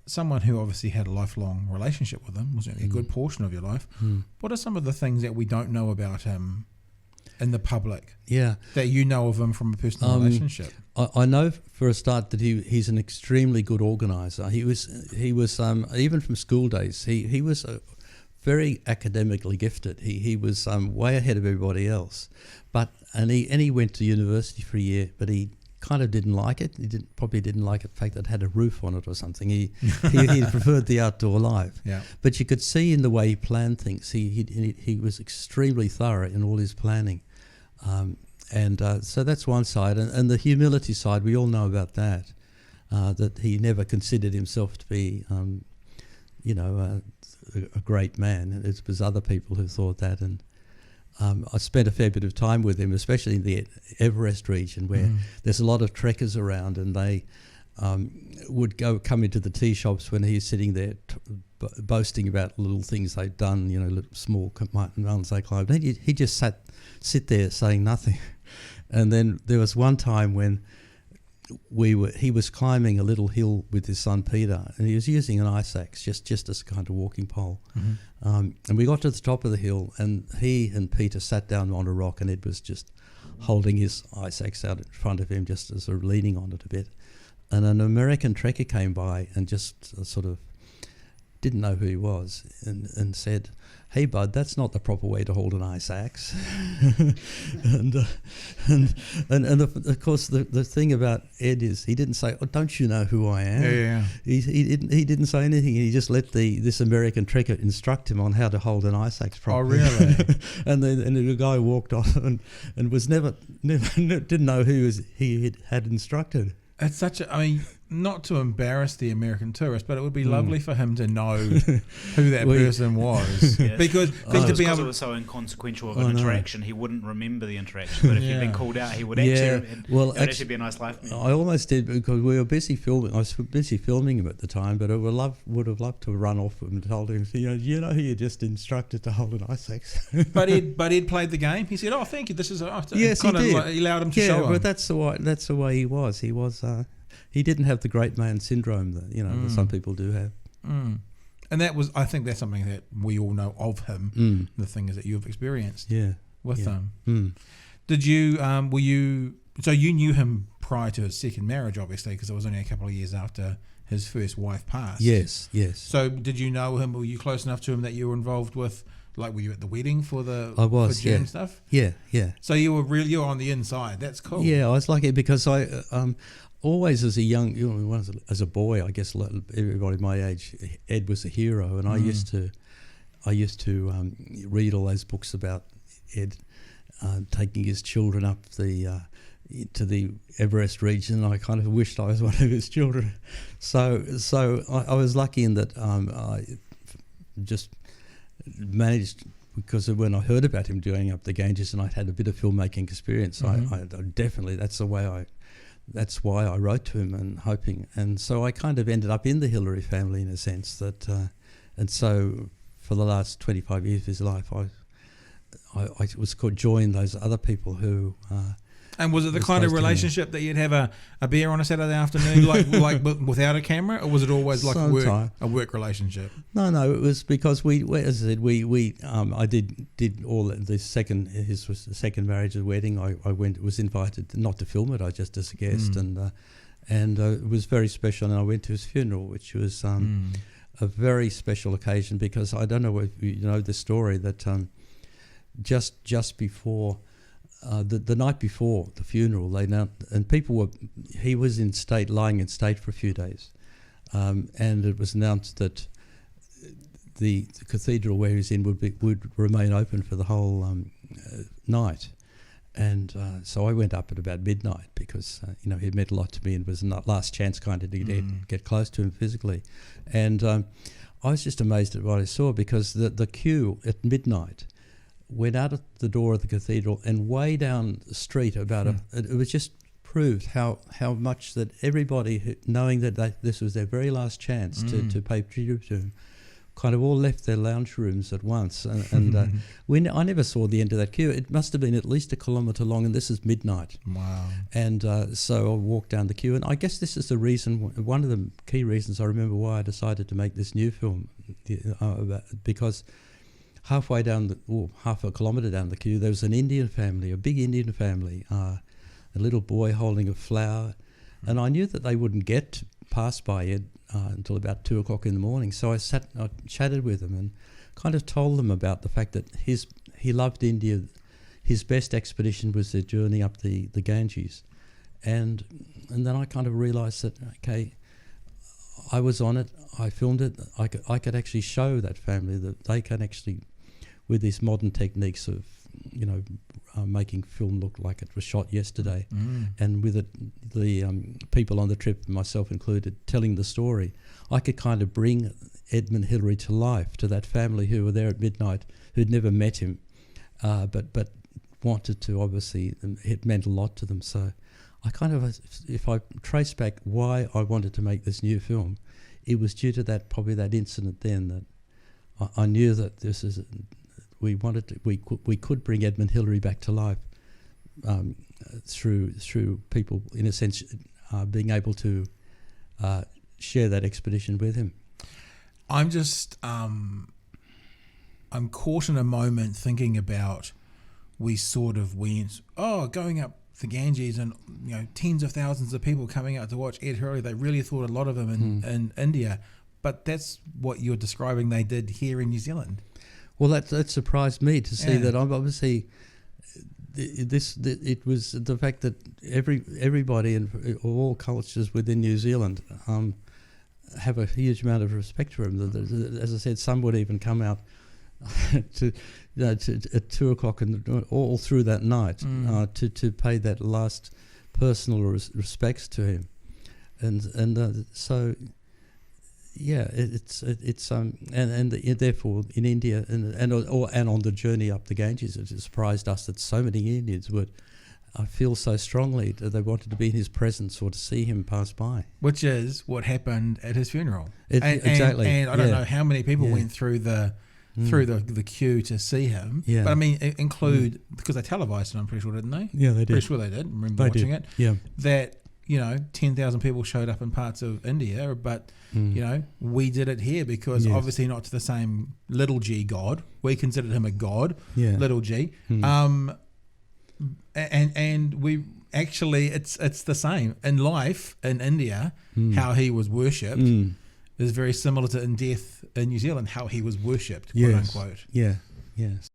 someone who obviously had a lifelong relationship with him, was a good portion of your life. What are some of the things that we don't know about him in the public? Yeah, that you know of him from a personal relationship. I know for a start that he's an extremely good organizer. He was even from school days. He was very academically gifted. He was way ahead of everybody else. And he went to university for a year, but he kind of didn't like it. He probably didn't like the fact that it had a roof on it or something. He preferred the outdoor life. Yeah. But you could see in the way he planned things, he was extremely thorough in all his planning. So that's one side. And the humility side, we all know about that, that he never considered himself to be, a great man. It was other people who thought that. And I spent a fair bit of time with him, especially in the Everest region, where there's a lot of trekkers around, and they would come into the tea shops when he's sitting there boasting about little things they'd done, little small mountains they climbed. He just sit there saying nothing. And then there was one time when he was climbing a little hill with his son Peter, and he was using an ice axe just as a kind of walking pole. And we got to the top of the hill, and he and Peter sat down on a rock, and Ed was just holding his ice axe out in front of him, just as sort of leaning on it a bit. And an American trekker came by and just sort of didn't know who he was, and said, "Hey, bud, that's not the proper way to hold an ice axe." and of course, the thing about Ed is he didn't say, "Oh, don't you know who I am?" Yeah. He didn't say anything. He just let this American trekker instruct him on how to hold an ice axe properly. Oh, really? and the guy walked off and was never didn't know who he had instructed. It's not to embarrass the American tourist, but it would be lovely for him to know who that person was. Yes. Because it was so inconsequential of an interaction, he wouldn't remember the interaction. But if he'd been called out, he would actually be a nice life. I almost did, because we were busy filming. I was busy filming him at the time, but I would have loved to have run off and told him, you know who you just instructed to hold an ice axe. But Ed played the game. He said, "Oh, thank you. This is yes, he did. He allowed him to show him." But that's the way he was. He was. He didn't have the great man syndrome that that some people do have. And I think that's something that we all know of him. The thing is that you've experienced with him. Did you? Were you? So you knew him prior to his second marriage, obviously, because it was only a couple of years after his first wife passed. Yes. So did you know him? Were you close enough to him that you were involved with? Like, were you at the wedding for the Jim stuff? Yeah. So you were on the inside. That's cool. Yeah, I was lucky because I always as a boy, I guess everybody my age, Ed was a hero, and I used to read all those books about Ed taking his children up to the Everest region. I kind of wished I was one of his children. So I was lucky in that I just managed, because when I heard about him doing up the Ganges and I'd had a bit of filmmaking experience, I definitely, that's why I wrote to him and hoping. And so I kind of ended up in the Hillary family in a sense that, and so for the last 25 years of his life, I was joined those other people who. And was it the kind of relationship that you'd have a beer on a Saturday afternoon, like without a camera, or was it always like a work relationship? No, it was because as I said, I did all the second. His was the second marriage and wedding. I was invited not to film it. I just as a guest, and it was very special. And I went to his funeral, which was a very special occasion, because I don't know if you know the story that just before. The night before the funeral, he was lying in state for a few days, and it was announced that the cathedral where he's in would remain open for the whole night, and so I went up at about midnight because he meant a lot to me and was a last chance kind of to get close to him physically, and I was just amazed at what I saw, because the queue at midnight went out at the door of the cathedral and way down the street it was just proved how much that everybody, knowing that this was their very last chance to pay tribute to him, kind of all left their lounge rooms at once. And I never saw the end of that queue. It must have been at least 1 kilometre long, and this is midnight. Wow. And so I walked down the queue, and I guess this is the reason, one of the key reasons I remember why I decided to make this new film, because halfway down, half a kilometre down the queue, there was an Indian family, a big Indian family, a little boy holding a flower, and I knew that they wouldn't get past by it until about 2 o'clock in the morning. So I chatted with them and kind of told them about the fact that he loved India. His best expedition was the journey up the Ganges, and then I kind of realised that okay, I was on it. I filmed it. I could actually show that family that they can actually, with these modern techniques of making film look like it was shot yesterday, and with it, the people on the trip, myself included, telling the story, I could kind of bring Edmund Hillary to life, to that family who were there at midnight, who'd never met him, but wanted to. Obviously, it meant a lot to them. So I kind of, if I trace back why I wanted to make this new film, it was due to that incident then, that I knew that this is. We could bring Edmund Hillary back to life through people, in a sense, being able to share that expedition with him. I'm just I'm caught in a moment thinking about, we sort of went, going up the Ganges, and tens of thousands of people coming out to watch Ed Hurley. They really thought a lot of him in India, but that's what you're describing they did here in New Zealand. Well, that surprised me to see that. I'm obviously it was the fact that everybody and all cultures within New Zealand have a huge amount of respect for him. As I said, some would even come out to at 2 o'clock and all through that night to pay that last personal respects to him, and so. Yeah, it's and therefore in India and on the journey up the Ganges, it surprised us that so many Indians would feel so strongly that they wanted to be in his presence or to see him pass by. Which is what happened at his funeral. Exactly. And I don't know how many people went through the queue to see him. Yeah. But I mean, include because they televised it. I'm pretty sure, didn't they? Yeah, they did. Pretty sure they did. I remember watching it. Yeah. That 10,000 people showed up in parts of India, but we did it here because obviously not to the same little g god. We considered him a god, little g. And we actually it's the same in life in India. How he was worshipped is very similar to in death in New Zealand how he was worshipped, quote unquote. Yeah. Yes.